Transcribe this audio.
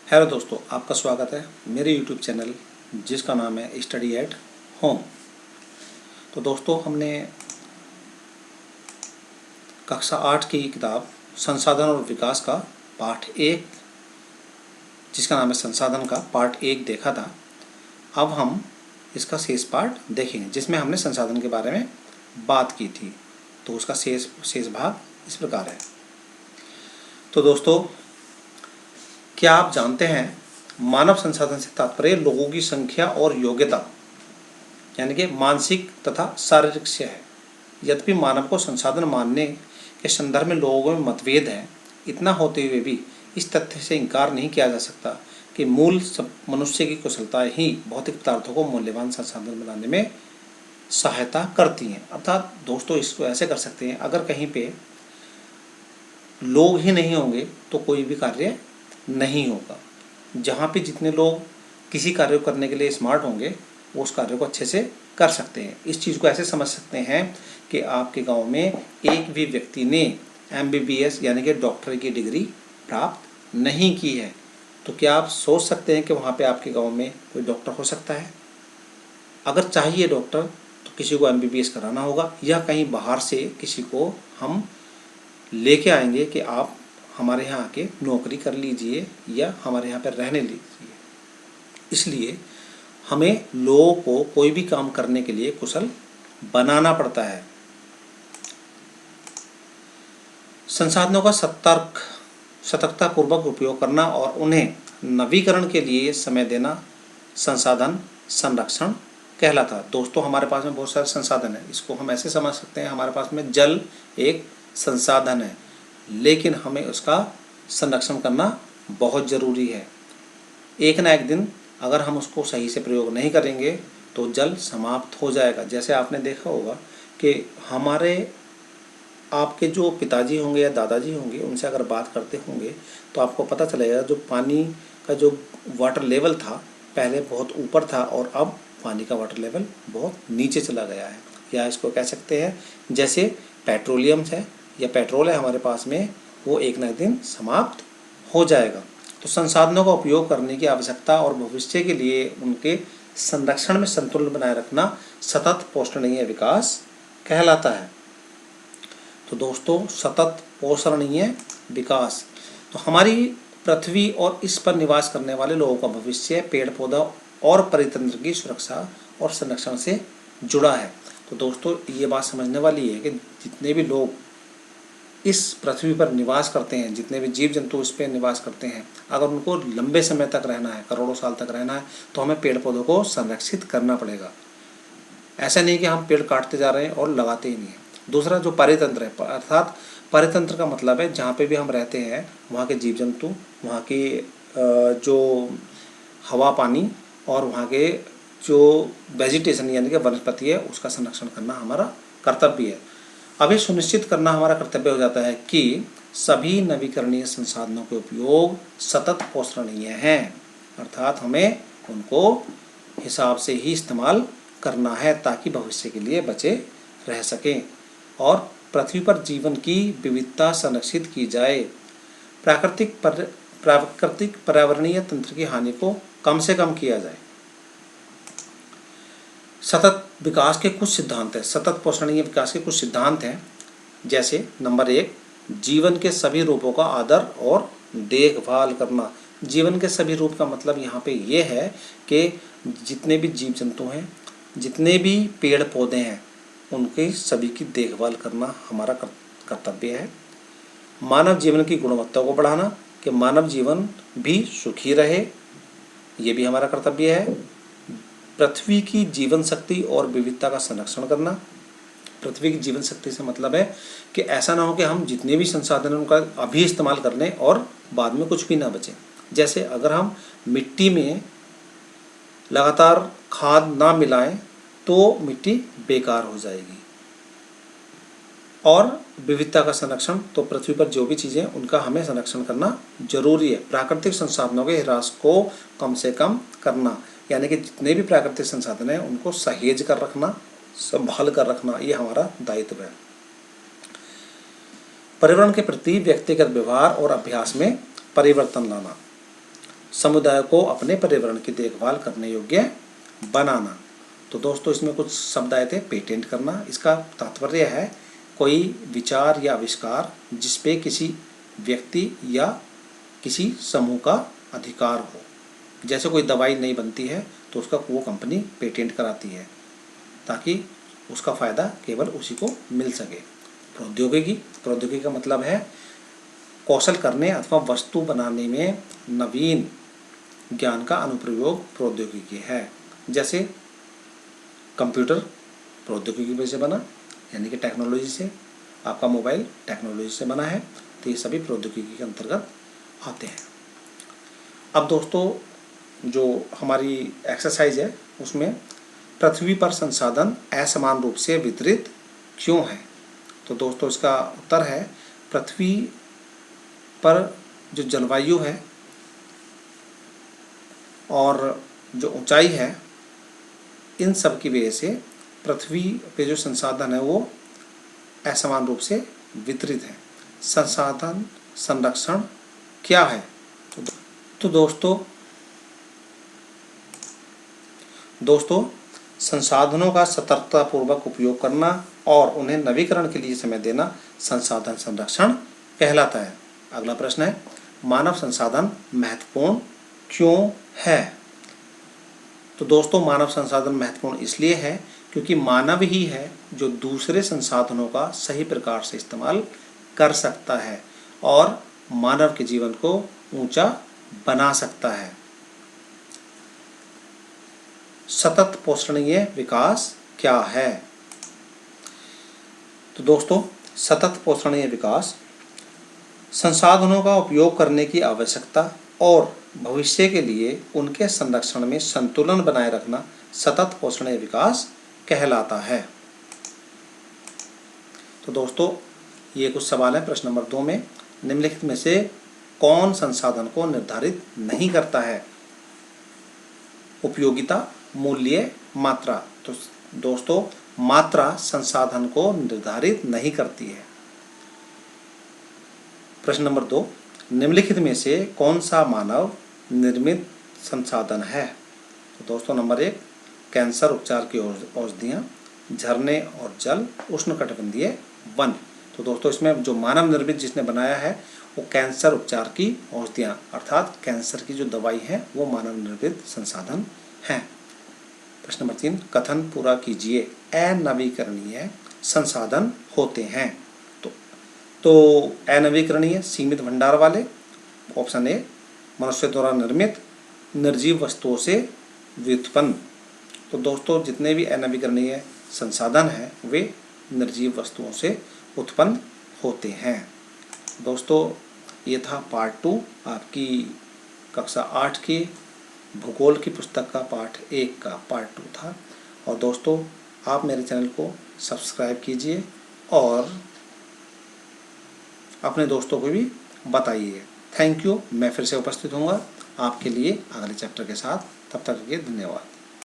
Hello दोस्तों, आपका स्वागत है मेरे YouTube चैनल जिसका नाम है स्टडी एट होम। तो दोस्तों, हमने कक्षा 8 की किताब संसाधन और विकास का पाठ 1, जिसका नाम है संसाधन का पार्ट 1 देखा था। अब हम इसका शेष पार्ट देखेंगे जिसमें हमने संसाधन के बारे में बात की थी। तो उसका शेष भाग इस प्रकार है। तो दोस्तों, क्या आप जानते हैं, मानव संसाधन से तात्पर्य लोगों की संख्या और योग्यता यानी कि मानसिक तथा शारीरिक से है। यद्यपि मानव को संसाधन मानने के संदर्भ में लोगों में मतभेद है, इतना होते हुए भी इस तथ्य से इनकार नहीं किया जा सकता कि मूल मनुष्य की कुशलताएं ही भौतिक पदार्थों को मूल्यवान संसाधन बनाने में सहायता करती हैं। अर्थात दोस्तों, इसको ऐसे कर सकते हैं, अगर कहीं पे लोग ही नहीं होंगे तो कोई भी कार्य नहीं होगा। जहाँ पे जितने लोग किसी कार्य को करने के लिए स्मार्ट होंगे, वो उस कार्य को अच्छे से कर सकते हैं। इस चीज़ को ऐसे समझ सकते हैं कि आपके गांव में एक भी व्यक्ति ने MBBS यानी कि डॉक्टर की डिग्री प्राप्त नहीं की है, तो क्या आप सोच सकते हैं कि वहाँ पे आपके गांव में कोई डॉक्टर हो सकता है? अगर चाहिए डॉक्टर तो किसी को MBBS कराना होगा, या कहीं बाहर से किसी को हम लेके आएंगे कि आप हमारे यहाँ आके नौकरी कर लीजिए या हमारे यहाँ पर रहने लीजिए। इसलिए हमें लोगों को कोई भी काम करने के लिए कुशल बनाना पड़ता है। संसाधनों का सतर्कता पूर्वक उपयोग करना और उन्हें नवीकरण के लिए समय देना संसाधन संरक्षण कहलाता। दोस्तों, हमारे पास में बहुत सारे संसाधन हैं। इसको हम ऐसे समझ सकते हैं, हमारे पास में जल एक संसाधन है, लेकिन हमें उसका संरक्षण करना बहुत ज़रूरी है। एक ना एक दिन अगर हम उसको सही से प्रयोग नहीं करेंगे तो जल समाप्त हो जाएगा। जैसे आपने देखा होगा कि आपके जो पिताजी होंगे या दादाजी होंगे, उनसे अगर बात करते होंगे तो आपको पता चलेगा जो पानी का जो वाटर लेवल था पहले बहुत ऊपर था और अब पानी का वाटर लेवल बहुत नीचे चला गया है। या इसको कह सकते हैं, जैसे पेट्रोलियम है या पेट्रोल है हमारे पास में, वो एक ना एक दिन समाप्त हो जाएगा। तो संसाधनों का उपयोग करने की आवश्यकता और भविष्य के लिए उनके संरक्षण में संतुलन बनाए रखना सतत पोषणीय विकास कहलाता है। तो दोस्तों, सतत पोषणीय विकास तो हमारी पृथ्वी और इस पर निवास करने वाले लोगों का भविष्य पेड़ पौधा और परितंत्र की सुरक्षा और संरक्षण से जुड़ा है। तो दोस्तों, ये बात समझने वाली है कि जितने भी लोग इस पृथ्वी पर निवास करते हैं, जितने भी जीव जंतु इस पर निवास करते हैं, अगर उनको लंबे समय तक रहना है, करोड़ों साल तक रहना है, तो हमें पेड़ पौधों को संरक्षित करना पड़ेगा। ऐसा नहीं कि हम पेड़ काटते जा रहे हैं और लगाते ही नहीं हैं। दूसरा जो परितंत्र है, अर्थात परितंत्र का मतलब है जहाँ पे भी हम रहते हैं वहाँ के जीव जंतु, वहाँ की जो हवा पानी और वहाँ के जो वेजिटेशन यानी कि वनस्पति है, उसका संरक्षण करना हमारा कर्तव्य है। अब ये सुनिश्चित करना हमारा कर्तव्य हो जाता है कि सभी नवीकरणीय संसाधनों के उपयोग सतत पोषणीय हैं, अर्थात हमें उनको हिसाब से ही इस्तेमाल करना है ताकि भविष्य के लिए बचे रह सकें और पृथ्वी पर जीवन की विविधता संरक्षित की जाए। प्राकृतिक पर्यावरणीय तंत्र की हानि को कम से कम किया जाए। सतत विकास के कुछ सिद्धांत हैं, सतत पोषणीय विकास के कुछ सिद्धांत हैं। जैसे नंबर 1, जीवन के सभी रूपों का आदर और देखभाल करना। जीवन के सभी रूप का मतलब यहाँ पे ये है कि जितने भी जीव जंतु हैं, जितने भी पेड़ पौधे हैं, उनके सभी की देखभाल करना हमारा कर्तव्य है। मानव जीवन की गुणवत्ता को बढ़ाना, कि मानव जीवन भी सुखी रहे, ये भी हमारा कर्तव्य है। पृथ्वी की जीवन शक्ति और विविधता का संरक्षण करना। पृथ्वी की जीवन शक्ति से मतलब है कि ऐसा ना हो कि हम जितने भी संसाधन हैं उनका अभी इस्तेमाल कर लें और बाद में कुछ भी ना बचे। जैसे अगर हम मिट्टी में लगातार खाद ना मिलाएं तो मिट्टी बेकार हो जाएगी। और विविधता का संरक्षण, तो पृथ्वी पर जो भी चीज़ें उनका हमें संरक्षण करना जरूरी है। प्राकृतिक संसाधनों के ह्रास को कम से कम करना, यानी कि जितने भी प्राकृतिक संसाधन हैं उनको सहेज कर रखना, संभाल कर रखना, ये हमारा दायित्व है। पर्यावरण के प्रति व्यक्तिगत व्यवहार और अभ्यास में परिवर्तन लाना। समुदाय को अपने पर्यावरण की देखभाल करने योग्य बनाना। तो दोस्तों इसमें कुछ शब्द आए थे। पेटेंट करना, इसका तात्पर्य है कोई विचार या आविष्कार जिस पे किसी व्यक्ति या किसी समूह का अधिकार हो। जैसे कोई दवाई नहीं बनती है तो उसका वो कंपनी पेटेंट कराती है ताकि उसका फ़ायदा केवल उसी को मिल सके। प्रौद्योगिकी का मतलब है कौशल करने अथवा वस्तु बनाने में नवीन ज्ञान का अनुप्रयोग प्रौद्योगिकी है। जैसे कंप्यूटर प्रौद्योगिकी से बना, यानी कि टेक्नोलॉजी से। आपका मोबाइल टेक्नोलॉजी से बना है, तो ये सभी प्रौद्योगिकी के अंतर्गत आते हैं। अब दोस्तों जो हमारी एक्सरसाइज है उसमें पृथ्वी पर संसाधन असमान रूप से वितरित क्यों है? तो दोस्तों इसका उत्तर है पृथ्वी पर जो जलवायु है और जो ऊंचाई है, इन सब की वजह से पृथ्वी पे जो संसाधन है वो असमान रूप से वितरित है। संसाधन संरक्षण क्या है? तो दोस्तों संसाधनों का सतर्कतापूर्वक उपयोग करना और उन्हें नवीकरण के लिए समय देना संसाधन संरक्षण कहलाता है। अगला प्रश्न है, मानव संसाधन महत्वपूर्ण क्यों है? तो दोस्तों मानव संसाधन महत्वपूर्ण इसलिए है क्योंकि मानव ही है जो दूसरे संसाधनों का सही प्रकार से इस्तेमाल कर सकता है और मानव के जीवन को ऊंचा बना सकता है। सतत पोषणीय विकास क्या है? तो दोस्तों सतत पोषणीय विकास संसाधनों का उपयोग करने की आवश्यकता और भविष्य के लिए उनके संरक्षण में संतुलन बनाए रखना सतत पोषणीय विकास कहलाता है। तो दोस्तों ये कुछ सवाल हैं प्रश्न नंबर 2 में। निम्नलिखित में से कौन संसाधन को निर्धारित नहीं करता है? उपयोगिता, मूल्य, मात्रा। तो दोस्तों मात्रा संसाधन को निर्धारित नहीं करती है। प्रश्न नंबर 2, निम्नलिखित में से कौन सा मानव निर्मित संसाधन है? तो दोस्तों नंबर 1, कैंसर उपचार की औषधियाँ, झरने और जल, उष्णकटिबंधीय वन। तो दोस्तों इसमें जो मानव निर्मित जिसने बनाया है वो कैंसर उपचार की औषधियाँ, अर्थात कैंसर की जो दवाई है वो मानव निर्मित संसाधन हैं। प्रश्न नंबर 3, कथन पूरा कीजिए। अनवीकरणीय संसाधन होते हैं। तो अनवीकरणीय सीमित भंडार वाले। ऑप्शन ए, मनुष्य द्वारा निर्मित, निर्जीव वस्तुओं से व्युत्पन्न। तो दोस्तों जितने भी अनवीकरणीय संसाधन हैं वे निर्जीव वस्तुओं से उत्पन्न होते हैं। दोस्तों ये था पार्ट 2 आपकी कक्षा 8 की भूगोल की पुस्तक का पाठ 1 का पार्ट 2 था। और दोस्तों आप मेरे चैनल को सब्सक्राइब कीजिए और अपने दोस्तों को भी बताइए। Thank you. मैं फिर से उपस्थित होऊंगा आपके लिए अगले चैप्टर के साथ। तब तक के लिए धन्यवाद।